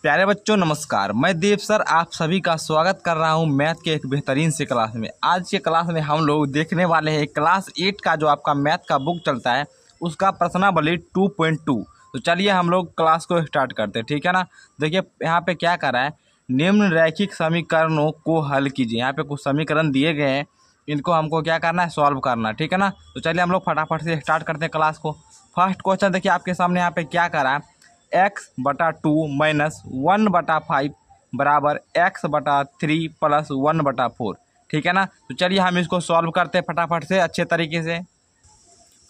प्यारे बच्चों नमस्कार। मैं देव सर आप सभी का स्वागत कर रहा हूं मैथ के एक बेहतरीन से क्लास में। आज के क्लास में हम लोग देखने वाले हैं क्लास 8 का जो आपका मैथ का बुक चलता है उसका प्रश्नावली 2.2। तो चलिए हम लोग क्लास को स्टार्ट करते हैं, ठीक है ना। देखिए यहाँ पे क्या कर रहा है, निम्न रैखिक समीकरणों को हल कीजिए। यहाँ पे कुछ समीकरण दिए गए हैं, इनको हमको क्या करना है, सॉल्व करना है, ठीक है ना। तो चलिए हम लोग फटाफट से स्टार्ट करते हैं क्लास को। फर्स्ट क्वेश्चन देखिए आपके सामने यहाँ पे क्या कर रहा है, x/2 माइनस 1/5 बराबर x/3 प्लस 1/4, ठीक है ना। तो चलिए हम इसको सॉल्व करते हैं फटाफट से अच्छे तरीके से।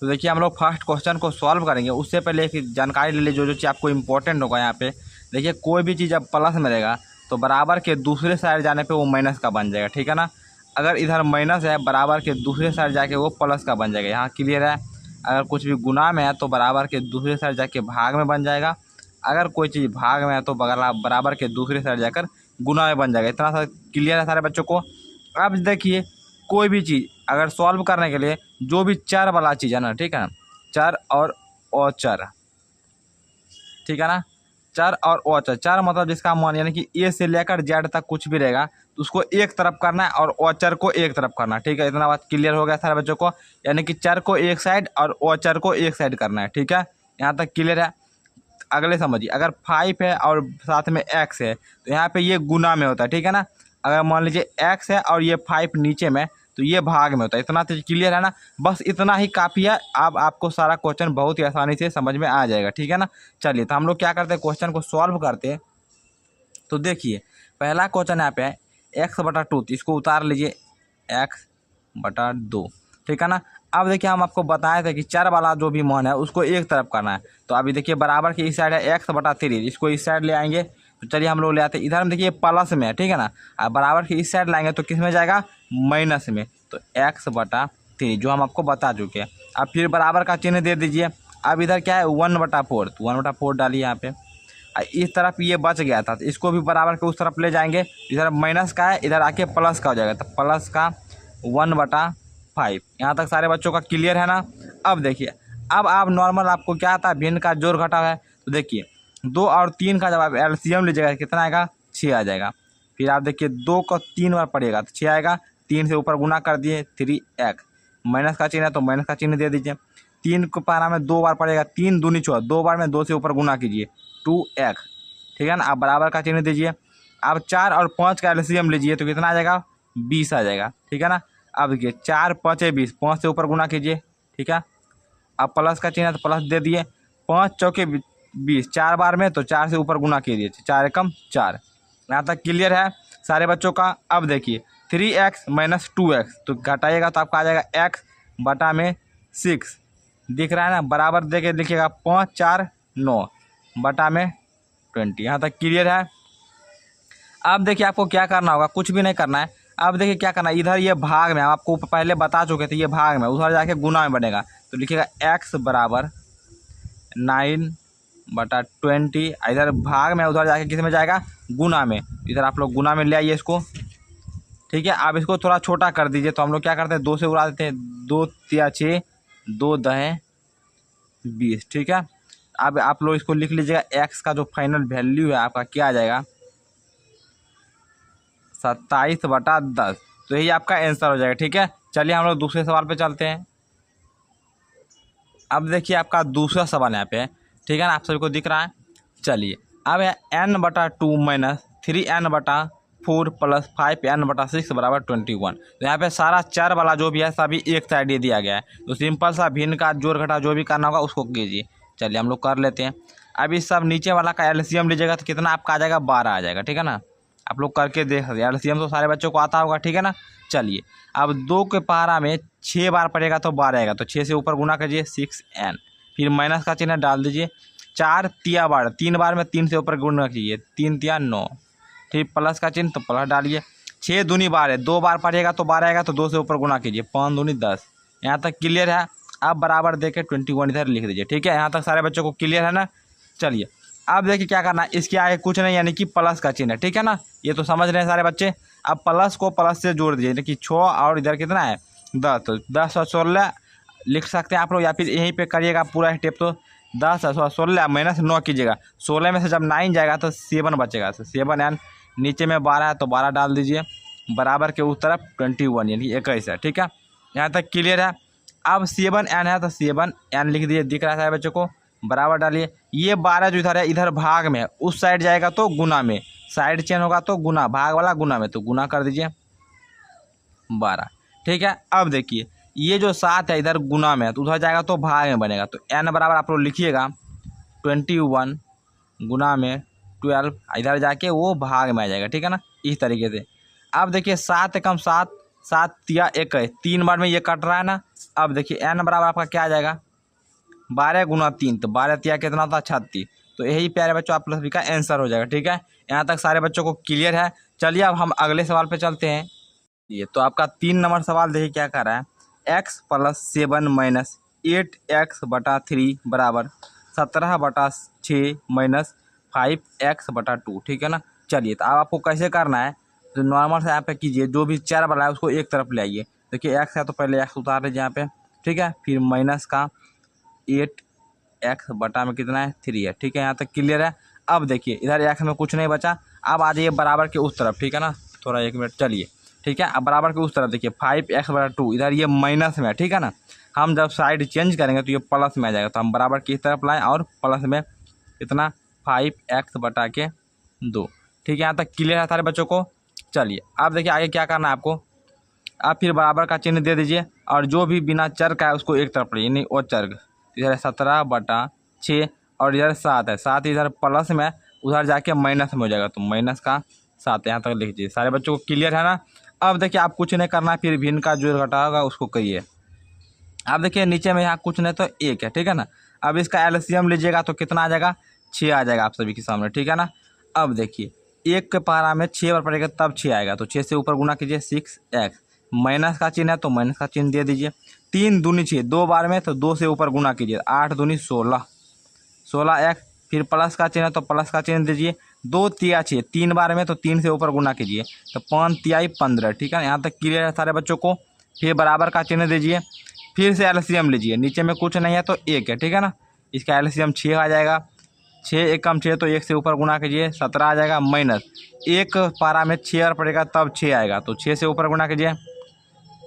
तो देखिए हम लोग फर्स्ट क्वेश्चन को सॉल्व करेंगे, उससे पहले एक जानकारी ले लीजिए जो चीज़ आपको इंपॉर्टेंट होगा। यहाँ पे देखिए कोई भी चीज़ अब प्लस में रहेगा तो बराबर के दूसरे साइड जाने पे वो माइनस का बन जाएगा, ठीक है ना। अगर इधर माइनस है बराबर के दूसरे साइड जाके वो प्लस का बन जाएगा, यहाँ क्लियर है। अगर कुछ भी गुना में है तो बराबर के दूसरे साइड जाके भाग में बन जाएगा। अगर कोई चीज़ भाग में है तो बराबर के दूसरे साइड जाकर गुना में बन जाएगा। इतना सा क्लियर है सारे बच्चों को। अब देखिए कोई भी चीज़ अगर सॉल्व करने के लिए जो भी चर वाला चीज़ है ना, ठीक है ना, चर और अचर, ठीक है ना। चर और अचर, चर मतलब जिसका मान यानी कि ए से लेकर जेड तक कुछ भी रहेगा तो उसको एक तरफ करना है और अचर को एक तरफ करना है, ठीक है। इतना बात क्लियर हो गया सारे बच्चों को। यानी कि चर को एक साइड और अचर को एक साइड करना है, ठीक है। यहाँ तक क्लियर है। अगले समझिए, अगर 5 है और साथ में x है तो यहाँ पे ये गुना में होता है, ठीक है ना। अगर मान लीजिए x है और ये 5 नीचे में तो ये भाग में होता है। इतना तो क्लियर है ना, बस इतना ही काफ़ी है। अब आपको सारा क्वेश्चन बहुत ही आसानी से समझ में आ जाएगा, ठीक है ना। चलिए तो हम लोग क्या करते हैं, क्वेश्चन को सॉल्व करते हैं। तो देखिए पहला क्वेश्चन यहाँ पे है x/2, तो इसको उतार लीजिए x/2, ठीक है ना। अब देखिए हम आपको बताए थे कि चर वाला जो भी मान है उसको एक तरफ करना है। तो अभी देखिए बराबर की इस साइड है x/3, इसको इस साइड ले आएंगे। तो चलिए हम लोग ले आते हैं, इधर में देखिए प्लस में है, ठीक है ना। अब बराबर की इस साइड लाएंगे तो किस में जाएगा, माइनस में। तो x/3 जो हम आपको बता चुके हैं। अब फिर बराबर का चिन्ह दे दीजिए। अब इधर क्या है 1/4, तो 1/4 डालिए यहाँ पे। इस तरफ ये बच गया था तो इसको भी बराबर के उस तरफ ले जाएंगे। इधर माइनस का है, इधर आके प्लस का हो जाएगा, तो प्लस का 1/5। यहाँ तक सारे बच्चों का क्लियर है ना। अब देखिए अब आप नॉर्मल आपको क्या आता है, भिन्न का जोड़ घटाव है। तो देखिए 2 और 3 का जब आप एलसीएम लीजिएगा कितना आएगा, 6 आ जाएगा। फिर आप देखिए 2 को 3 बार पड़ेगा तो 6 आएगा। 3 से ऊपर गुना कर दिए 3x, माइनस का चिन्ह है तो माइनस का चिन्ह दे दीजिए। 3 को पारा में 2 बार पड़ेगा, 3 दूनी 4, 2 बार में 2 से ऊपर गुना कीजिए 2x, ठीक है ना। आप बराबर का चिन्ह दीजिए। अब 4 और 5 का एलसीएम लीजिए तो कितना आ जाएगा, 20 आ जाएगा, ठीक है ना। अब देखिए 4 × 5 = 20, 5 से ऊपर गुना कीजिए, ठीक है। अब प्लस का चिन्ह है तो प्लस दे दिए। 5 × 4 = 20, 4 बार में तो 4 से ऊपर गुना कीजिए, 4 एकम 4। यहाँ तक क्लियर है सारे बच्चों का। अब देखिए 3x - 2x, तो घटाइएगा तो आपका आ जाएगा x/6, दिख रहा है ना। बराबर दे के लिखिएगा 5 × 4 = 9 बटा में 20। यहाँ तक क्लियर है। अब देखिए आपको क्या करना होगा, कुछ भी नहीं करना है। अब देखिए क्या करना है, इधर ये भाग में, हम आपको पहले बता चुके थे, ये भाग में उधर जाके गुना में बनेगा। तो लिखिएगा x = 9/20, इधर भाग में उधर जाके किस में जाएगा, गुना में। इधर आप लोग गुना में ले आइए इसको, ठीक है। अब इसको थोड़ा छोटा कर दीजिए। तो हम लोग क्या करते हैं, 2 से उड़ा देते हैं, 2 × 6 = 2 × 10 = 20, ठीक है। अब आप लोग इसको लिख लीजिएगा, x का जो फाइनल वैल्यू है आपका क्या आ जाएगा, 27/10। तो यही आपका आंसर हो जाएगा, ठीक है। चलिए हम लोग दूसरे सवाल पे चलते हैं। अब देखिए आपका दूसरा सवाल यहाँ पे है, ठीक है ना, आप सभी को दिख रहा है। चलिए अब है n/2 - 3n/4 + 5n/6 = 21। तो यहाँ पे सारा चर वाला जो भी है सभी एक साइड ये दिया गया है। तो सिंपल सा भिन्न का जोड़ घटाव जो भी करना होगा उसको कीजिए। चलिए हम लोग कर लेते हैं। अब इस सब नीचे वाला का एलसीएम लीजिएगा तो कितना आपका आ जाएगा, 12 आ जाएगा, ठीक है ना। आप लोग करके देख सकते हैं, एलसीएम तो सारे बच्चों को आता होगा, ठीक है ना। चलिए अब 2 के पारा में 6 बार पड़ेगा तो 12 आएगा, तो 6 से ऊपर गुना कीजिए 6n, फिर माइनस का चिन्ह डाल दीजिए। 4 × 12, 3 बार में 3 से ऊपर गुना कीजिए, 3 × 9, फिर प्लस का चिन्ह तो प्लस डालिए। 6 दूनी 12 है, 2 बार पड़ेगा तो 12 आएगा, तो 2 से ऊपर गुना कीजिए, 5 दूनी 10। यहाँ तक क्लियर है। अब बराबर देके 21 इधर लिख दीजिए, ठीक है। यहाँ तक सारे बच्चों को क्लियर है ना। चलिए अब देखिए क्या करना है, इसके आगे कुछ नहीं यानी कि प्लस का चिन्ह है, ठीक है ना। ये तो समझ रहे हैं सारे बच्चे। अब प्लस को प्लस से जोड़ दीजिए, कि 6 और इधर कितना है 10, तो 10 और 16 लिख सकते हैं आप लोग, या फिर यहीं पे करिएगा पूरा स्टेप। तो 10 है 16 माइनस 9 कीजिएगा। 16 में से जब 9 जाएगा तो 7 बचेगा। तो 7 एन नीचे में 12 है तो 12 डाल दीजिए, बराबर के उस तरफ 21 यानी 21 है। ठीक है, यहाँ तक क्लियर है। अब 7 एन है तो 7 एन लिख दीजिए, दिख रहा है बच्चों को, बराबर डालिए। ये 12 जो इधर है इधर भाग में है, उस साइड जाएगा तो गुना में, साइड चेंज होगा तो गुना, भाग वाला गुना में, तो गुना कर दीजिए 12। ठीक है, अब देखिए ये जो 7 है इधर गुना में है तो उधर जाएगा तो भाग में बनेगा। तो एन बराबर आप लोग लिखिएगा 21 गुना में 12, इधर जाके वो भाग में आ जाएगा। ठीक है ना, इस तरीके से। अब देखिए 7 कम 7, 7 तिया 21, 3 बार में ये कट रहा है ना। अब देखिए एन बराबर आपका क्या आ जाएगा 12 गुना 3, तो 12 तिया कितना था 36। तो यही प्यारे बच्चों आप लोग का आंसर हो जाएगा। ठीक है, यहाँ तक सारे बच्चों को क्लियर है। चलिए अब हम अगले सवाल पे चलते हैं। ये तो आपका 3 नंबर सवाल देखिए क्या कर रहा है, x + 7 माइनस 8x/3 बराबर 17/6 माइनस 5x/2। ठीक है ना। चलिए तो अब आपको कैसे करना है, तो नॉर्मल से यहाँ पे कीजिए, जो भी 4 वाला है उसको एक तरफ ले आइए। देखिए x है तो पहले x उतार लीजिए यहाँ पे। ठीक है, फिर माइनस का 8x बटा में कितना है 3 है। ठीक है, यहाँ तक क्लियर है। अब देखिए इधर x में कुछ नहीं बचा, अब आ जाइए बराबर के उस तरफ। ठीक है ना, थोड़ा 1 मिनट चलिए। ठीक है, अब बराबर के उस तरफ देखिए 5x/2, इधर ये माइनस में है। ठीक है ना, हम जब साइड चेंज करेंगे तो ये प्लस में आ जाएगा, तो हम बराबर की तरफ लाएँ और प्लस में इतना 5x/2। ठीक है, यहाँ तक क्लियर है सारे बच्चों को। चलिए अब देखिए आगे क्या करना है आपको, अब फिर बराबर का चिन्ह दे दीजिए और जो भी बिना चर का है उसको एक तरफ ले, यानी वो चर। इधर 17/6 और इधर 7 है, 7 इधर प्लस में, उधर जाके माइनस में हो जाएगा, तो माइनस का 7 यहाँ तक लिख दीजिए। सारे बच्चों को क्लियर है ना। अब देखिए आप कुछ नहीं करना, फिर भिन्न का जो घटा होगा उसको करिए। अब देखिए नीचे में यहाँ कुछ नहीं तो 1 है। ठीक है ना, अब इसका एलसीएम लीजिएगा तो कितना आ जाएगा 6 आ जाएगा आप सभी के सामने। ठीक है ना, अब देखिए 1 के पारा में 6 बार पड़ेगा तब 6 आएगा, तो 6 से ऊपर गुना कीजिए 6x, माइनस का चिन्ह है तो माइनस का चिन्ह दे दीजिए। 3 दूनी 6, 2 बार में तो 2 से ऊपर गुना कीजिए, 8 दूनी 16, 16x, फिर प्लस का चिन्ह है तो प्लस का चिन्ह दीजिए। 2 तिया 6, 3 बार में तो 3 से ऊपर गुना कीजिए, तो 5 तियाई 15। ठीक है, यहाँ तक क्लियर है सारे बच्चों को। फिर बराबर का चिन्ह दीजिए, फिर से एलसीएम लीजिए, नीचे में कुछ नहीं है तो 1 है। ठीक है ना, इसका एलसीएम 6 आ जाएगा, 6 1 कम 6 तो 1 से ऊपर गुना कीजिए 17 आ जाएगा, माइनस 1 पारा में 6 बार पड़ेगा तब 6 आएगा, तो 6 से ऊपर गुना कीजिए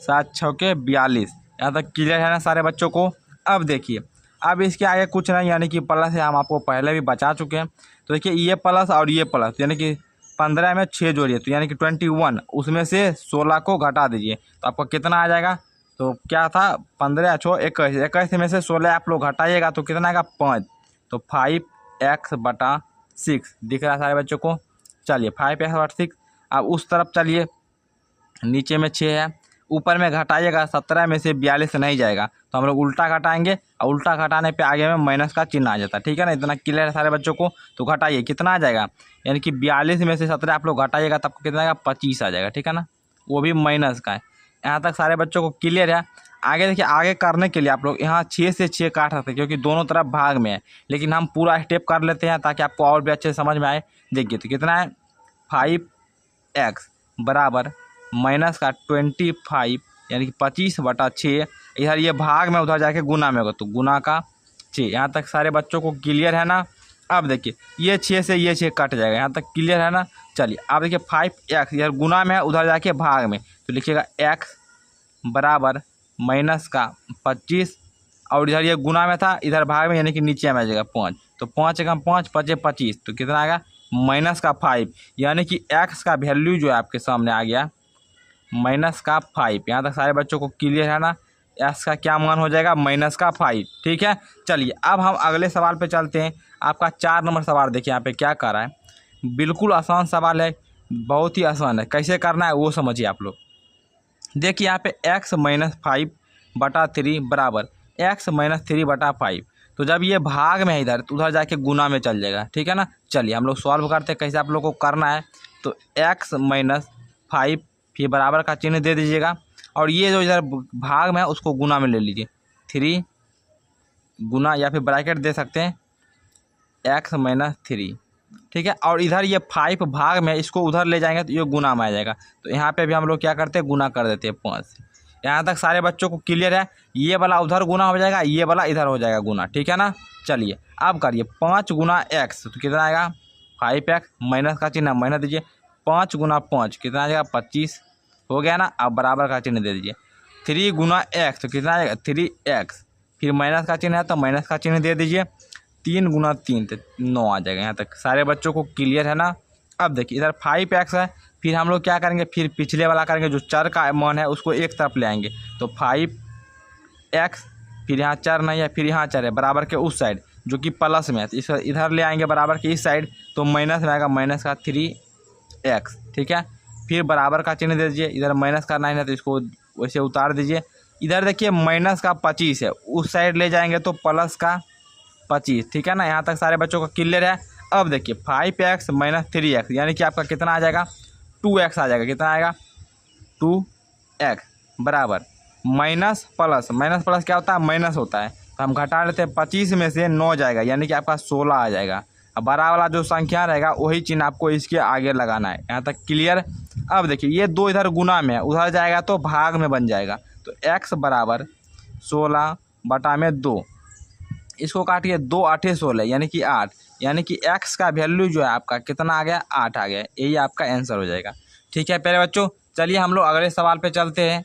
7 6 के 42। यहाँ तक क्लियर है ना सारे बच्चों को। अब देखिए अब इसके आगे कुछ नहीं, यानी कि प्लस है, हम आपको पहले भी बता चुके हैं। तो देखिए ये प्लस और ये प्लस, यानी कि 15 में 6 जोड़िए तो यानी कि 21, उसमें से 16 को घटा दीजिए तो आपको कितना आ जाएगा। तो क्या था 15 छो 21, 21 में से 16 आप लोग घटाइएगा तो कितना आएगा 5, तो 5x/6 दिख रहा है सारे बच्चों को। चलिए 5x/6, अब उस तरफ चलिए, नीचे में 6 है, ऊपर में घटाइएगा, 17 में से 42 नहीं जाएगा तो हम लोग उल्टा घटाएंगे, और उल्टा घटाने पे आगे में माइनस का चिन्ह आ जाता है। ठीक है ना, इतना क्लियर है सारे बच्चों को। तो घटाइए कितना आ जाएगा, यानी कि 42 में से 17 आप लोग घटाइएगा तब कितना आएगा 25 आ जाएगा। ठीक है ना, वो भी माइनस का है। यहाँ तक सारे बच्चों को क्लियर है। आगे देखिए, आगे करने के लिए आप लोग यहाँ 6 से 6 काट सकते हैं क्योंकि दोनों तरफ भाग में है, लेकिन हम पूरा स्टेप कर लेते हैं ताकि आपको और भी अच्छे समझ में आए। देखिए तो कितना है 5x बराबर माइनस का 25, यानी कि 25/6, इधर ये भाग में उधर जाके गुना में होगा तो गुना का 6। यहाँ तक सारे बच्चों को क्लियर है ना। अब देखिए ये 6 से ये 6 कट जाएगा, यहाँ तक क्लियर है ना। चलिए अब देखिए 5x इधर गुना में है, उधर जाके भाग में, तो लिखिएगा x बराबर माइनस का 25, और इधर ये गुना में था, इधर भाग में यानी कि नीचे में आ जाएगा 5, तो 5 कम 5 5 25, तो कितना आएगा माइनस का 5, यानी कि x का वैल्यू जो है आपके सामने आ गया माइनस का 5। यहाँ तक सारे बच्चों को क्लियर है ना। x का क्या मान हो जाएगा माइनस का 5। ठीक है, चलिए अब हम अगले सवाल पे चलते हैं। आपका 4 नंबर सवाल देखिए यहाँ पे क्या कर रहा है, बिल्कुल आसान सवाल है, बहुत ही आसान है। कैसे करना है वो समझिए आप लोग। देखिए यहाँ पे x - 5/3 बराबर x - 3/5, तो जब ये भाग में है इधर तो उधर जाके गुना में चल जाएगा। ठीक है ना, चलिए हम लोग सॉल्व करते हैं कैसे आप लोग को करना है। तो x - 5 फिर बराबर का चिन्ह दे दीजिएगा, और ये जो इधर भाग में है उसको गुना में ले लीजिए, 3 गुना, या फिर ब्रैकेट दे सकते हैं x - 3। ठीक है, और इधर ये 5 भाग में, इसको उधर ले जाएंगे तो ये गुना में आ जाएगा, तो यहाँ पे भी हम लोग क्या करते हैं गुना कर देते हैं 5। यहाँ तक सारे बच्चों को क्लियर है। ये वाला उधर गुना हो जाएगा, ये वाला इधर हो जाएगा गुना, ठीक है ना। चलिए अब करिए 5 गुना एक्स, तो कितना आएगा 5x, माइनस का चिन्ह माइनस दीजिए। 5 गुना 5 कितना आ जाएगा 25, हो गया ना। अब बराबर का चिन्ह दे दीजिए। 3 गुना एक्स, तो कितना आएगा 3x, फिर माइनस का चिन्ह है तो माइनस का चिन्ह दे दीजिए। 3 गुना 3 तो 9 आ जाएगा। यहाँ तक सारे बच्चों को क्लियर है ना। अब देखिए इधर 5x है, फिर हम लोग क्या करेंगे, फिर पिछले वाला करेंगे, जो चर का मान है उसको एक तरफ ले आएंगे। तो 5x, फिर यहाँ चर नहीं है, फिर यहाँ चर है बराबर के उस साइड जो कि प्लस में है, तो इस इधर ले आएंगे बराबर के इस साइड, तो माइनस में आएगा माइनस का 3x, ठीक है। फिर बराबर का चिन्ह दे दीजिए। इधर माइनस का 9 है तो इसको वैसे उतार दीजिए। इधर देखिए माइनस का 25 है, उस साइड ले जाएंगे तो प्लस का 25, ठीक है ना। यहाँ तक सारे बच्चों को क्लियर है। अब देखिए 5x माइनस 3x यानी कि आपका कितना आ जाएगा 2x आ जाएगा। कितना आएगा 2x बराबर माइनस प्लस क्या होता है, माइनस होता है, तो हम घटा लेते हैं। 25 में से 9 जाएगा यानी कि आपका 16 आ जाएगा। अब बड़ा वाला जो संख्या रहेगा वही चिन्ह आपको इसके आगे लगाना है। यहाँ तक क्लियर। अब देखिए ये 2 इधर गुना में है, उधर जाएगा तो भाग में बन जाएगा। तो x बराबर 16 बटा में 2, इसको काटिए 2 8 16 यानी कि 8, यानी कि x का वैल्यू जो है आपका कितना आ गया 8 आ गया। यही आपका आंसर हो जाएगा, ठीक है प्यारे बच्चों। चलिए हम लोग अगले सवाल पे चलते हैं।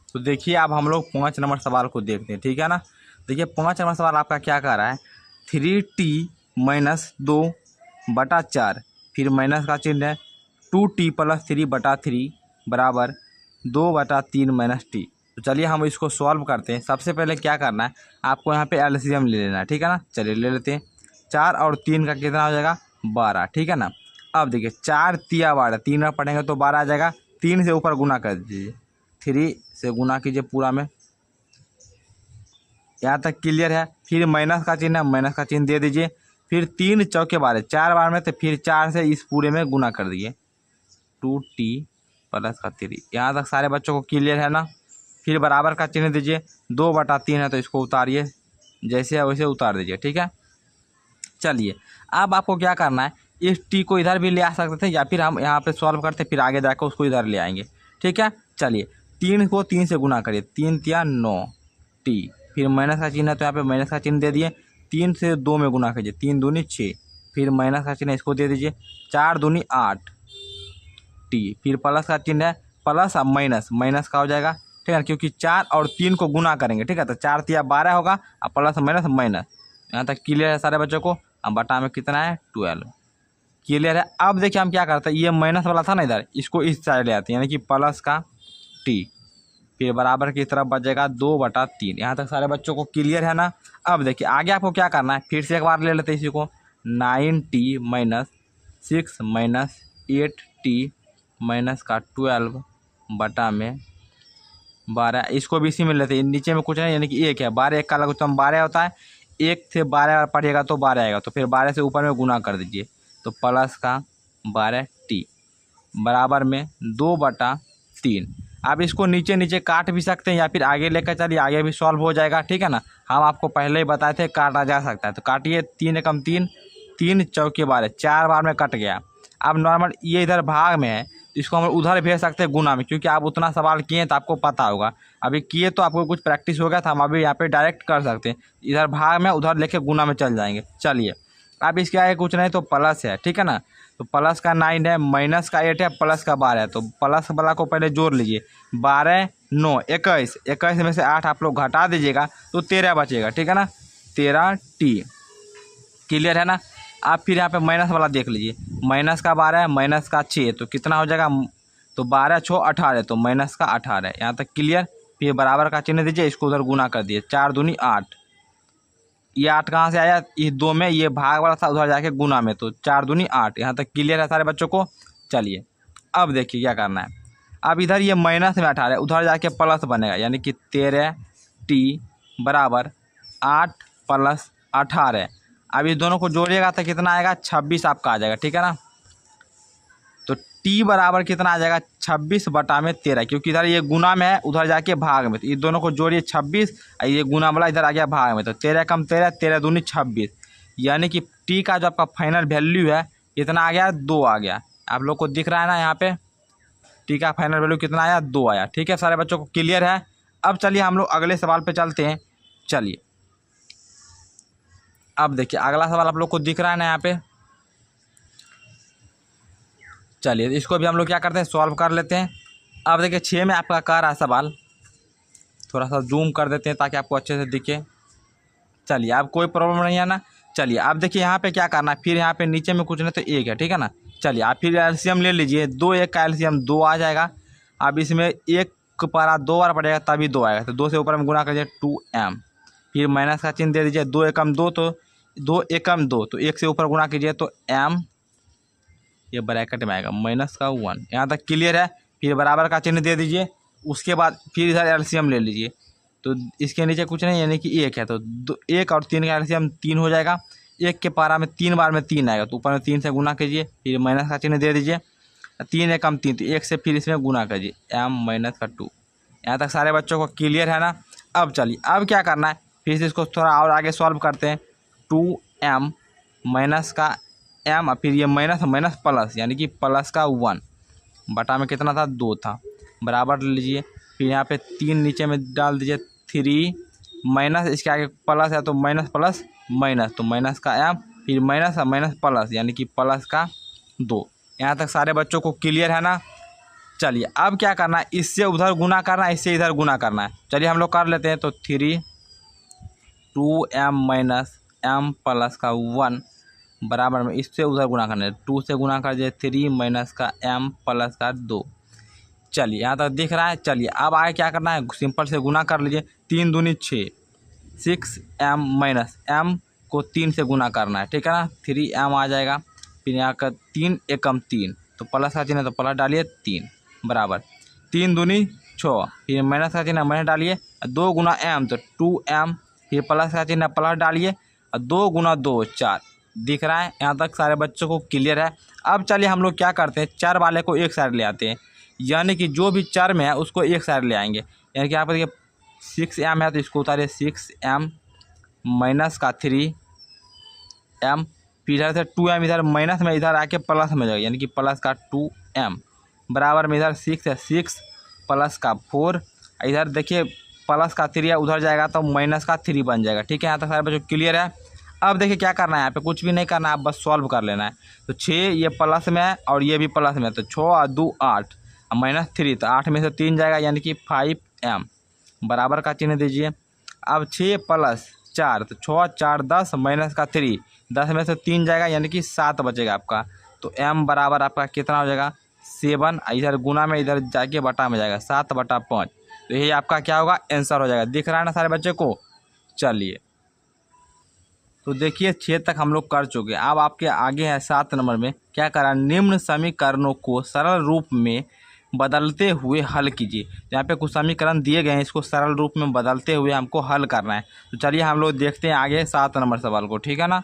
तो देखिए अब हम लोग 5 नंबर सवाल को देखते हैं, ठीक है ना। देखिए 5 नंबर सवाल आपका क्या कह रहा है, 3t माइनस 2 बटा 4, फिर माइनस का चिन्ह है 2t प्लस 3 बटा 3 बराबर 2 बटा 3 माइनस टी। तो चलिए हम इसको सॉल्व करते हैं। सबसे पहले क्या करना है, आपको यहाँ पे एलसीएम ले लेना है, ठीक है ना। चलिए ले लेते हैं। 4 और 3 का कितना हो जाएगा 12, ठीक है ना। अब देखिए 4 तिया 12, 3 में पढ़ेंगे तो 12 आ जाएगा। 3 से ऊपर गुना कर दीजिए, 3 से गुना कीजिए पूरा में। यहाँ तक क्लियर है। फिर माइनस का चिन्ह है, माइनस का चिन्ह दे दीजिए। फिर 3 चौके 12, 4 बार में, तो फिर 4 से इस पूरे में गुना कर दिए, 2t प्लस का 3। यहाँ तक सारे बच्चों को क्लियर है ना। फिर बराबर का चिन्ह दीजिए। 2 बटा 3 है तो इसको उतारिए, जैसे है वैसे उतार दीजिए, ठीक है। चलिए अब आपको क्या करना है, इस टी को इधर भी ले आ सकते थे या फिर हम यहाँ पे सॉल्व करते फिर आगे जाकर उसको इधर ले आएंगे, ठीक है। चलिए 3 को 3 से गुना करिए, 3 तिया 9 टी, फिर माइनस का चिन्ह है तो यहाँ पे माइनस का चिन्ह दे दिए। 3 से 2 में गुना कीजिए, 3 दूनी 6, फिर माइनस का चिन्ह इसको दे दीजिए। 4 दूनी 8 टी, फिर प्लस का चिन्ह है, प्लस अब माइनस का हो जाएगा, ठीक है, क्योंकि 4 और 3 को गुना करेंगे, ठीक है। तो 4 तिया 12 होगा और प्लस माइनस। यहाँ तक क्लियर है सारे बच्चों को। अब बटा में कितना है 12, क्लियर है। अब देखिए हम क्या करते हैं, ये माइनस वाला था ना इधर, इसको इस साइड ले आते हैं यानी कि प्लस का टी, फिर बराबर की तरफ बचेगा 2 बटा 3। यहाँ तक सारे बच्चों को क्लियर है ना। अब देखिए आगे आपको क्या करना है, फिर से एक बार ले लेते हैं इसी को। 9t minus 6 minus 8t minus का 12 बटा में 12, इसको भी इसी में लेते हैं। नीचे में कुछ नहीं यानी कि 1 है, 12 1 का अलग उत्तम 12 होता है। 1 से 12 पढ़िएगा तो 12 आएगा, तो फिर 12 से ऊपर में गुना कर दीजिए, तो प्लस का 12t बराबर में 2 बटा 3। आप इसको नीचे काट भी सकते हैं या फिर आगे लेकर चलिए, आगे भी सॉल्व हो जाएगा, ठीक है ना। हम आपको पहले ही बताए थे काटा जा सकता है, तो काटिए। 3 एकम 3, 3 चौके 12, 4 बार में कट गया। अब नॉर्मल ये इधर भाग में है, इसको हम उधर भेज सकते हैं गुना में, क्योंकि आप उतना सवाल किए तो आपको पता होगा। अभी किए तो आपको कुछ प्रैक्टिस हो गया था, हम अभी यहाँ पे डायरेक्ट कर सकते हैं। इधर भाग में उधर लेके गुना में चल जाएंगे। चलिए अब इसके आगे कुछ नहीं तो प्लस है, ठीक है ना। तो प्लस का 9 है, माइनस का 8 है, प्लस का 12 है, तो प्लस वाला को पहले जोड़ लीजिए। 12 9 21, 21 में से 8 आप लोग घटा दीजिएगा तो 13 बचेगा, ठीक है ना। 13t, क्लियर है ना। आप फिर यहाँ पे माइनस वाला देख लीजिए, माइनस का 12 है, माइनस का 6, तो कितना हो जाएगा, तो 12 6 18, तो माइनस का 18। यहाँ तक क्लियर। फिर बराबर का चिन्ह दीजिए, इसको उधर गुना कर दिए। 4 दूनी 8, ये 8 कहाँ से आया, इस 2 में, ये भाग वाला था उधर जाके गुना में, तो 4 दूनी 8। यहाँ तक क्लियर है सारे बच्चों को। चलिए अब देखिए क्या करना है। अब इधर ये माइनस में 18, उधर जाके प्लस बनेगा, यानी कि 13t बराबर 8 प्लस 18। अब इस दोनों को जोड़िएगा तो कितना आएगा 26 आपका आ जाएगा, ठीक है ना। तो t बराबर कितना आ जाएगा 26 बटा में 13, क्योंकि इधर ये गुना में है उधर जाके भाग में, तो इस दोनों को जोड़िए 26, ये गुना वाला इधर आ गया भाग में, तो 13 कम 13, 13 दूनी 26, यानी कि t का जो आपका फाइनल वैल्यू है कितना आ गया 2 आ गया। आप लोग को दिख रहा है ना यहाँ पे। टी का फाइनल वैल्यू कितना आया, 2 आया। ठीक है, सारे बच्चों को क्लियर है। अब चलिए हम लोग अगले सवाल पे चलते हैं। चलिए अब देखिए अगला सवाल आप लोग को दिख रहा है ना यहाँ पे। चलिए इसको भी हम लोग क्या करते हैं, सॉल्व कर लेते हैं। अब देखिए 6 में आपका कह रहा है सवाल, थोड़ा सा जूम कर देते हैं ताकि आपको अच्छे से दिखे। चलिए अब कोई प्रॉब्लम नहीं है ना। चलिए अब देखिए यहाँ पे क्या करना है, फिर यहाँ पे नीचे में कुछ नहीं तो 1 है, ठीक है ना। चलिए आप फिर एलसीएम ले लीजिए, 2 1 का एलसीएम 2 आ जाएगा। अब इसमें 1 पारा 2 बार पड़ेगा तभी 2 आएगा, तो 2 से ऊपर में गुना करिए 2m, फिर माइनस का चिन्ह दे दीजिए, 2 एकम 2 तो 2 एकम 2 तो 1 से ऊपर गुना कीजिए तो m, ये ब्रैकेट में आएगा माइनस का 1। यहाँ तक क्लियर है। फिर बराबर का चिन्ह दे दीजिए, उसके बाद फिर इधर एलसीएम ले लीजिए, तो इसके नीचे कुछ नहीं यानी कि 1 है, तो 1 और 3 का एलसीएम 3 हो जाएगा। 1 के पारा में 3 बार में 3 आएगा, तो ऊपर में 3 से गुना कीजिए, फिर माइनस का चिन्ह दे दीजिए, 3 एकम 3 तो 1 से फिर इसमें गुना कीजिए m माइनस का 2। यहाँ तक सारे बच्चों को क्लियर है ना। अब चलिए अब क्या करना है, फिर से इसको थोड़ा और आगे सॉल्व करते हैं। 2m माइनस का m और फिर ये माइनस माइनस प्लस यानी कि प्लस का 1 बटा में कितना था, 2 था, बराबर लीजिए। फिर यहाँ पे 3 नीचे में डाल दीजिए, 3 माइनस इसके आगे प्लस है तो माइनस प्लस माइनस, तो माइनस का m फिर माइनस और माइनस प्लस यानी कि प्लस का 2। यहाँ तक सारे बच्चों को क्लियर है ना। चलिए अब क्या करना है, इससे उधर गुना करना है, इससे इधर गुना करना है। चलिए हम लोग कर लेते हैं। तो 3 2m माइनस m प्लस का 1 बराबर में इससे उधर गुना करना है, 2 से गुना कर दिए 3 माइनस का m प्लस का 2। चलिए यहाँ तक दिख रहा है। चलिए अब आगे क्या करना है, सिंपल से गुना कर लीजिए, 3 दूनी 6, 6m माइनस m को 3 से गुना करना है, ठीक है ना, 3m आ जाएगा। फिर यहाँ का 3 एकम 3 तो प्लस का चिन्ह तो प्लस डालिए 3 बराबर 3 दूनी 6, फिर माइनस का चिन्ह माइनस डालिए, 2 गुना m तो 2m, फिर प्लस का चिन्ह प्लस डालिए, 2 गुना 2 4। दिख रहा है, यहाँ तक सारे बच्चों को क्लियर है। अब चलिए हम लोग क्या करते हैं, चर वाले को एक साइड ले आते हैं, यानी कि जो भी चर में है उसको एक साइड ले आएंगे। यानी कि यहाँ पर देखिए 6m है तो इसको उतारिए 6m माइनस का 3m, फिर इधर से 2m इधर माइनस में इधर आके प्लस में जाएगा यानी कि प्लस का 2m बराबर में इधर 6 है, 6 प्लस का 4, इधर देखिए प्लस का 3 है उधर जाएगा तो माइनस का 3 बन जाएगा। ठीक है, यहाँ तक सारे बच्चों क्लियर है। अब देखिए क्या करना है, यहाँ पे कुछ भी नहीं करना है, आप बस सॉल्व कर लेना है। तो 6 ये प्लस में है और ये भी प्लस में है, तो 6 और 2 8 माइनस 3 तो 8 में से 3 जाएगा यानी कि 5m बराबर का चिन्ह दीजिए। अब 6 प्लस 4 तो 6 4 10 माइनस का 3 10 में से 3 जाएगा यानी कि 7 बचेगा आपका। तो m बराबर आपका कितना हो जाएगा 7, इधर गुना में इधर जाके बटा में जाएगा 7/5। तो यही आपका क्या होगा आंसर हो जाएगा। दिख रहा है ना सारे बच्चे को। चलिए तो देखिए 6 तक हम लोग कर चुके। अब आपके आगे है 7 नंबर में क्या करा, निम्न समीकरणों को सरल रूप में बदलते हुए हल कीजिए। यहाँ पे कुछ समीकरण दिए गए हैं, इसको सरल रूप में बदलते हुए हमको हल करना है। तो चलिए हम लोग देखते हैं आगे 7 नंबर सवाल को, ठीक है ना।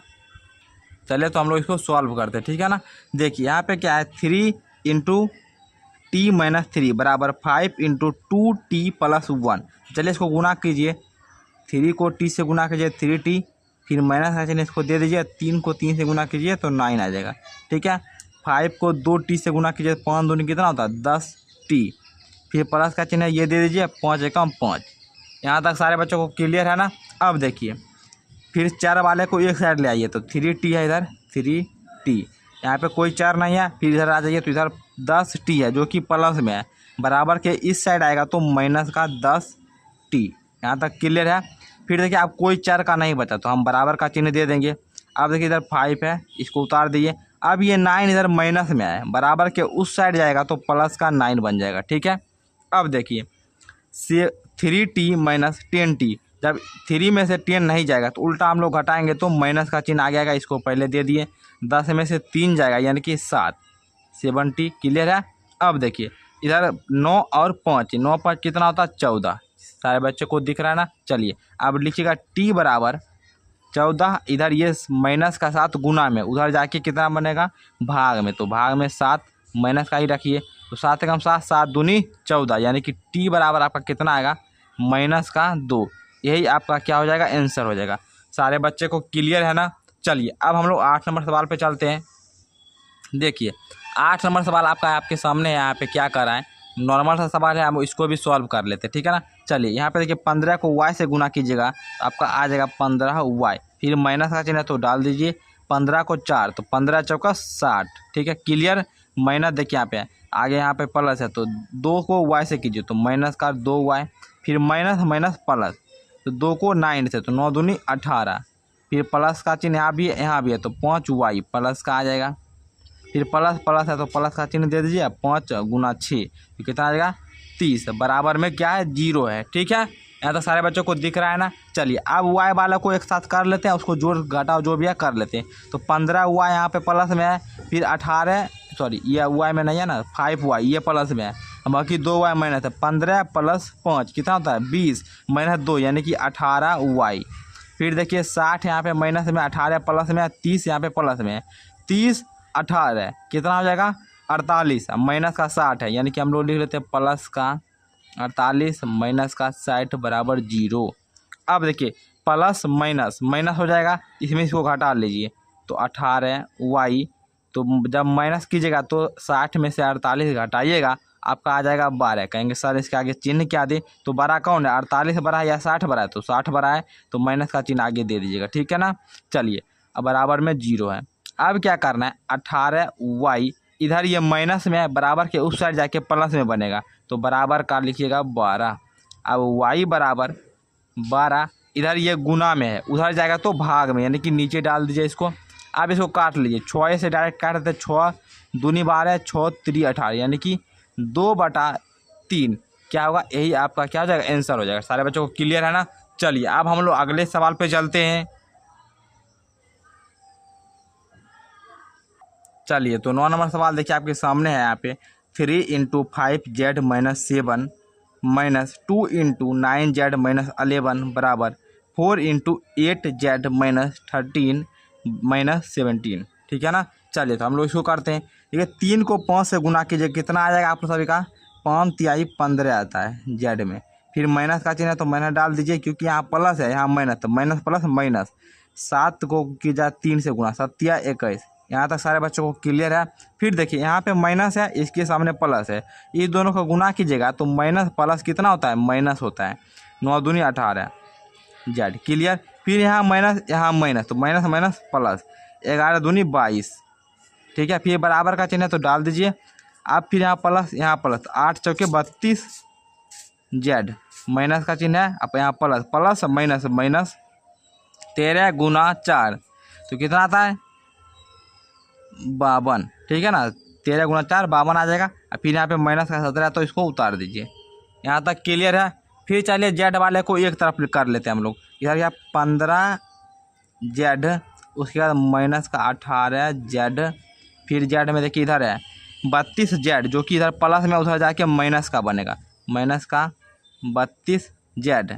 चलिए तो हम लोग इसको सॉल्व करते हैं, ठीक है ना। देखिए यहाँ पे क्या है 3 × t-3 बराबर 5 × 2t + 1। चलिए इसको गुना कीजिए, 3 को t से गुना कीजिए 3t, फिर माइनस का चिन्ह इसको दे दीजिए, 3 को 3 से गुना कीजिए तो 9 आ जाएगा। ठीक है, 5 को 2t से गुना कीजिए, 5 दूनी कितना होता है 10t, फिर प्लस का चिन्ह ये दे दीजिए, 5 एकम 5। यहाँ तक सारे बच्चों को क्लियर है ना। अब देखिए फिर 4 वाले को एक साइड ले आइए, तो 3t है इधर 3t, यहाँ पे कोई 4 नहीं है, फिर इधर आ जाइए तो इधर 10t है जो कि प्लस में है, बराबर के इस साइड आएगा तो माइनस का 10t। यहाँ तक क्लियर है। फिर देखिए आप कोई 4 का नहीं बचा तो हम बराबर का चिन्ह दे देंगे। अब देखिए इधर 5 है, इसको उतार दीजिए। अब ये 9 इधर माइनस में है, बराबर के उस साइड जाएगा तो प्लस का 9 बन जाएगा। ठीक है, अब देखिए 3t माइनस 10t, जब 3 में से 10 नहीं जाएगा तो उल्टा हम लोग घटाएंगे तो माइनस का चिन्ह आ जाएगा, इसको पहले दे दिए। 10 में से 3 जाएगा यानी कि 7, 7t। क्लियर है। अब देखिए इधर 9 और 5, 9 5 कितना होता है 14। सारे बच्चे को दिख रहा है ना। चलिए अब लिखिएगा t बराबर 14, इधर ये माइनस का 7 गुना में, उधर जाके कितना बनेगा भाग में, तो भाग में 7 माइनस का ही रखिए, तो 7 एकम 7 7 दूनी 14 यानी कि t बराबर आपका कितना आएगा माइनस का 2। यही आपका क्या हो जाएगा आंसर हो जाएगा। सारे बच्चे को क्लियर है ना। चलिए अब हम लोग 8 नंबर सवाल पे चलते हैं। देखिए 8 नंबर सवाल आपका आपके सामने है। यहाँ पे क्या कर रहा है, नॉर्मल सा सवाल है, हम इसको भी सॉल्व कर लेते हैं, ठीक है ना। चलिए यहाँ पे देखिए 15 को y से गुना कीजिएगा तो आपका आ जाएगा 15y, फिर माइनस का चिन्ह है तो डाल दीजिए 15 को 4 तो 15 चौका 60, ठीक है क्लियर। माइनस देखिए यहाँ पे आगे यहाँ पे प्लस है तो 2 को y से कीजिए तो माइनस का 2y, फिर माइनस माइनस प्लस तो 2 को 9 से तो 9 दूनी 18, फिर प्लस का चिन्ह यहाँ भी है तो 5y प्लस का आ जाएगा, फिर प्लस प्लस है तो प्लस का चिन्ह दे दीजिए 5 गुना 6 तो कितना आ जाएगा 30, बराबर में क्या है 0 है, ठीक है। यहाँ तो सारे बच्चों को दिख रहा है ना। चलिए अब y वाला को एक साथ कर लेते हैं, उसको जोड़ घटाव जो भी है कर लेते हैं। तो 15y यहाँ पे प्लस में है, फिर 18 सॉरी ये y में नहीं है ना 5y ये प्लस में है, बाकी 2y माइनस है। 15 प्लस 5 कितना होता है 20 माइनस 2 यानी कि 18y। फिर देखिए 60 यहाँ पे माइनस में, 18 प्लस में, 30 यहाँ पे प्लस में है, 30 18 कितना हो जाएगा 48, माइनस का 60 है यानी कि हम लोग लिख लेते हैं प्लस का 48 माइनस का 60 बराबर 0। अब देखिए प्लस माइनस माइनस हो जाएगा, इसमें इसको घटा लीजिए तो 18y, तो जब माइनस कीजिएगा तो 60 में से 48 घटाइएगा आपका आ जाएगा 12। कहेंगे सर इसके आगे चिन्ह क्या दे, तो बड़ा कौन है 48 बड़ा है या 60 बड़ा है, तो 60 बड़ा है तो माइनस का चिन्ह आगे दे दीजिएगा, ठीक है ना। चलिए अब बराबर में 0 है। अब क्या करना है 18y इधर ये माइनस में है, बराबर के उस साइड जाके प्लस में बनेगा तो बराबर का लिखिएगा 12। अब y बराबर 12 इधर ये गुना में है, उधर जाएगा तो भाग में यानी कि नीचे डाल दीजिए इसको। अब इसको काट लीजिए, 6 से डायरेक्ट काट देते, 6 दूनी 12 6 3 18 यानी कि 2/3 क्या होगा, यही आपका क्या हो जाएगा आंसर हो जाएगा। सारे बच्चों को क्लियर है ना। चलिए अब हम लोग अगले सवाल पे चलते हैं। चलिए तो 9 नंबर सवाल देखिए आपके सामने है। यहाँ पे 3 × 5z - 7 माइनस 2 × 9z - 11 बराबर 4 × 8z - 13 - 17, ठीक है ना। चलिए तो हम लोग इसको करते हैं। ठीक है 3 को 5 से गुना कीजिए कितना आ जाएगा आप लोग सभी का 5 तिहाई 15 आता है जेड में, फिर माइनस का चिन्ह है तो माइनस डाल दीजिए क्योंकि यहाँ प्लस है यहाँ माइनस, तो माइनस प्लस माइनस 7 को कीजिए 3 से गुना 7 या 21। यहाँ तक सारे बच्चों को क्लियर है। फिर देखिए यहाँ पे माइनस है, इसके सामने प्लस है, इस दोनों को गुना कीजिएगा तो माइनस प्लस कितना होता है माइनस होता है, 9 दूनी 18 जेड क्लियर। फिर यहाँ माइनस तो माइनस माइनस प्लस 11 दूनी 22, ठीक है। फिर बराबर का चिन्ह है तो डाल दीजिए। अब फिर यहाँ प्लस 8 चौके 32 जेड माइनस का चिन्ह है, अब यहाँ प्लस प्लस माइनस माइनस 13 गुना 4 तो कितना आता है 52, ठीक है ना। 13 गुना 4 52 आ जाएगा। और फिर यहाँ पे माइनस का 17 है तो इसको उतार दीजिए। यहाँ तक क्लियर है। फिर चलिए जेड वाले को एक तरफ कर लेते हैं हम लोग। इधर क्या 15 जेड, उसके बाद माइनस का 18 जेड, फिर जेड में देखिए इधर है 32 जेड जो कि इधर प्लस में, उधर जाके माइनस का बनेगा, माइनस का 32 जेड।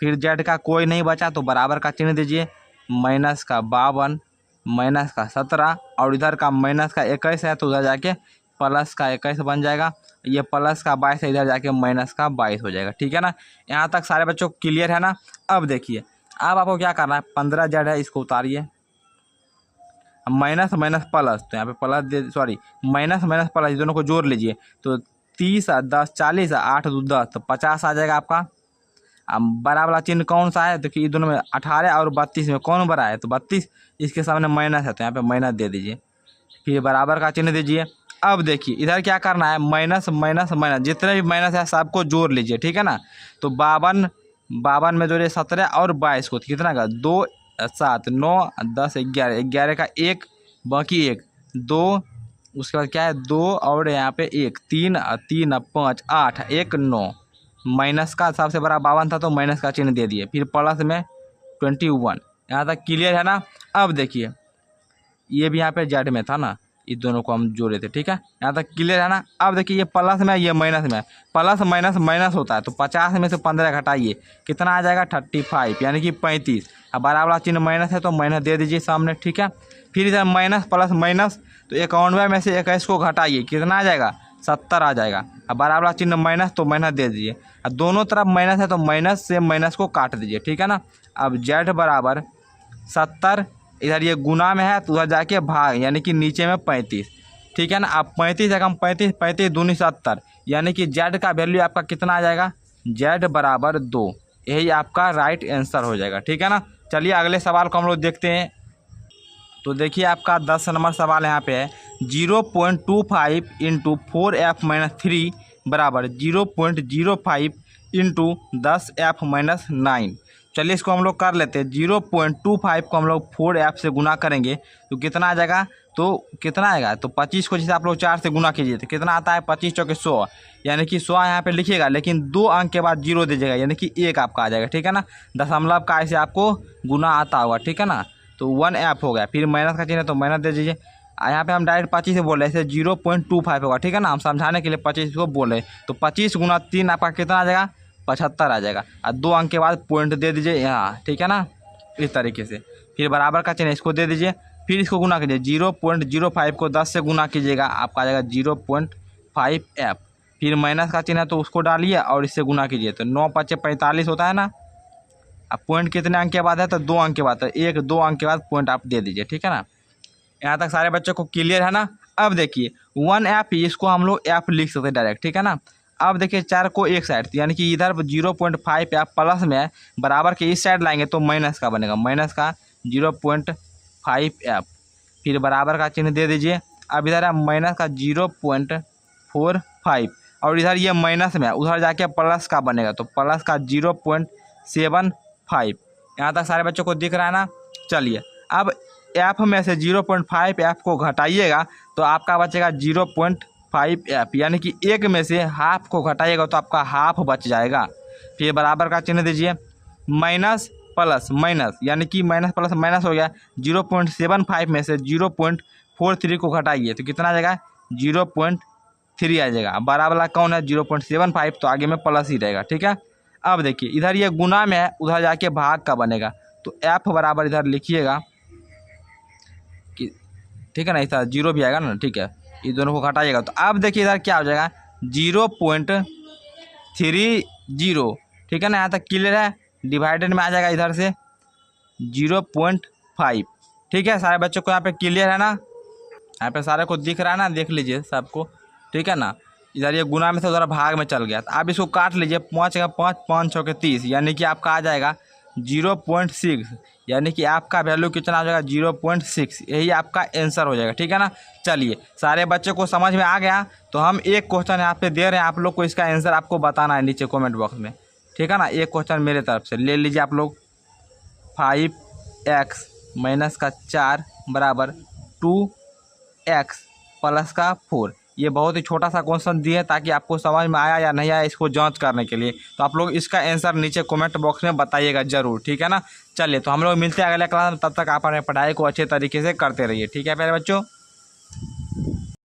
फिर जेड का कोई नहीं बचा तो बराबर का चिन्ह दीजिए, माइनस का 52 माइनस का 17 और इधर का माइनस का 21 है तो उधर जाके प्लस का 21 बन जाएगा, ये प्लस का 22 है इधर जाके माइनस का 22 हो जाएगा, ठीक है ना। यहाँ तक सारे बच्चों को क्लियर है ना। अब देखिए अब आपको क्या करना है 15 जेड है इसको उतारिए, माइनस माइनस प्लस तो यहाँ पे प्लस दे सॉरी माइनस माइनस प्लस दोनों को जोड़ लीजिए तो 30 10 40 8 2 10 तो 50 आ जाएगा आपका। अब बड़ा वाला चिन्ह कौन सा है, देखिए दोनों में 18 और 32 में कौन बड़ा है तो 32, इसके सामने माइनस है तो यहाँ पे माइनस दे दीजिए, फिर बराबर का चिन्ह दीजिए। अब देखिए इधर क्या करना है माइनस माइनस माइनस जितने भी माइनस है सबको जोड़ लीजिए, ठीक है ना। तो 52 में जोड़िए 17 और 22 को कितना का 2 7 9 10 11 11 का 1 बाकी 1 2, उसके बाद क्या है 2 और यहाँ पे 1 3 3 5 8 1 9, माइनस का सबसे बड़ा 52 था तो माइनस का चिन्ह दे दिए, फिर प्लस में 21। यहाँ तक क्लियर है ना। अब देखिए ये भी यहाँ पे जेड में था ना, इस दोनों को हम जोड़े थे, ठीक है। यहाँ तक क्लियर है ना। अब देखिए ये प्लस में ये माइनस में, प्लस माइनस माइनस होता है तो 50 में से 15 घटाइए कितना आ जाएगा 35 यानी कि 35। अब बड़ा वाला चिन्ह माइनस है तो माइनस दे दीजिए सामने, ठीक है। फिर इधर माइनस प्लस माइनस तो 91 में से 21 को घटाइए कितना आ जाएगा 70 आ जाएगा। अब बड़ा वाला चिन्ह माइनस तो माइनस दे दीजिए, अब दोनों तरफ माइनस है तो माइनस से माइनस को काट दीजिए, ठीक है ना। अब जेड बराबर 70, इधर ये गुना में है तो उधर जाके भाग यानी कि नीचे में 35, ठीक है ना। अब 35 जगह हम 35 35 दूनी 70, यानी कि जेड का वैल्यू आपका कितना आ जाएगा, जेड बराबर 2। यही आपका राइट आंसर हो जाएगा, ठीक है ना। चलिए अगले सवाल को हम लोग देखते हैं। तो देखिए आपका 10 नंबर सवाल यहाँ पे है 0.25 इंटू 4f-3 बराबर 0.05 इंटू 10f-9। चलिए इसको हम लोग कर लेते हैं। 0.25 को हम लोग 4f से गुना करेंगे तो कितना आ जाएगा, तो कितना आएगा, तो 25 को जैसे आप लोग 4 से गुना कीजिए तो कितना आता है, 25 चौके 100, यानी कि 100 यहाँ पे लिखिएगा, लेकिन 2 अंक के बाद 0 दीजिएगा, यानी कि 1 आपका आ जाएगा, ठीक है ना। दशमलव का ऐसे आपको गुना आता होगा, ठीक है ना। तो 1f हो गया, फिर माइनस का चिन्ह है तो माइनस दे दीजिए। यहाँ पे हम डायरेक्ट 25 से बोल रहे हैं, ऐसे 0.25 होगा, ठीक है ना। हम समझाने के लिए 25 को बोल रहे हैं, तो 25 गुना 3 आपका कितना आ जाएगा, 75 आ जाएगा। और 2 अंक के बाद पॉइंट दे दीजिए यहाँ, ठीक है ना, इस तरीके से। फिर बराबर का चिन्ह इसको दे दीजिए, फिर इसको गुना कीजिए। 0.05 को 10 से गुना कीजिएगा, आपका आ जाएगा 0.5f। फिर माइनस का चिन्ह है तो उसको डालिए और इससे गुना कीजिए, तो 9 5 45 होता है ना। अब पॉइंट कितने अंक के बाद है, तो 2 अंक के बाद है, 1 2 अंक के बाद पॉइंट आप दे दीजिए, ठीक है ना। यहाँ तक सारे बच्चों को क्लियर है ना। अब देखिए 1f, इसको हम लोग f लिख सकते हैं डायरेक्ट, ठीक है ना। अब देखिए 4 को एक साइड, यानी कि इधर 0.5f प्लस में है, बराबर के इस साइड लाएंगे तो माइनस का बनेगा, माइनस का 0.5f। फिर बराबर का चिन्ह दे दीजिए। अब इधर है माइनस का 0.45, और इधर ये माइनस में है, उधर जाके प्लस का बनेगा, तो प्लस का 0.75। यहाँ तक सारे बच्चों को दिख रहा है ना। चलिए अब f में से 0.5f को घटाइएगा तो आपका बचेगा 0.5f, यानी कि 1 में से हाफ को घटाइएगा तो आपका हाफ बच जाएगा। फिर बराबर का चिन्ह दीजिए, माइनस प्लस माइनस, यानी कि माइनस प्लस माइनस हो गया। 0.75 में से 0.43 को घटाइए तो कितना आ जाएगा, 0.3 आ जाएगा। बराबर वाला कौन है, 0.75, तो आगे में प्लस ही रहेगा, ठीक है। अब देखिए इधर ये गुना में है, उधर जाके भाग का बनेगा, तो f बराबर इधर लिखिएगा कि, ठीक है ना, इधर 0 भी आएगा ना, ठीक है। ये दोनों को घटाइएगा तो अब देखिए इधर क्या हो जाएगा, 0.30, ठीक है ना। यहाँ तक क्लियर है। डिवाइडेड में आ जाएगा इधर से 0.5, ठीक है। सारे बच्चों को यहाँ पे क्लियर है ना, यहाँ पे सारे को दिख रहा है ना, देख लीजिए सबको, ठीक है ना। इधर ये गुना में से उधर भाग में चल गया, तो आप इसको काट लीजिए। 5 का 5 5 6 के 30, यानी कि आपका आ जाएगा 0.6, यानी कि आपका वैल्यू कितना हो जाएगा, 0.6। यही आपका आंसर हो जाएगा, ठीक है ना। चलिए सारे बच्चों को समझ में आ गया, तो हम एक क्वेश्चन यहाँ पे दे रहे हैं, आप लोग को इसका आंसर आपको बताना है नीचे कमेंट बॉक्स में, ठीक है ना। एक क्वेश्चन मेरे तरफ से ले लीजिए आप लोग। 5x माइनस का 4 बराबर 2x प्लस का 4। ये बहुत ही छोटा सा क्वेश्चन दिए ताकि आपको समझ में आया या नहीं आया इसको जांच करने के लिए। तो आप लोग इसका आंसर नीचे कमेंट बॉक्स में बताइएगा ज़रूर, ठीक है ना। चलिए तो हम लोग मिलते हैं अगले क्लास में, तब तक आप अपने पढ़ाई को अच्छे तरीके से करते रहिए, ठीक है प्यारे बच्चों।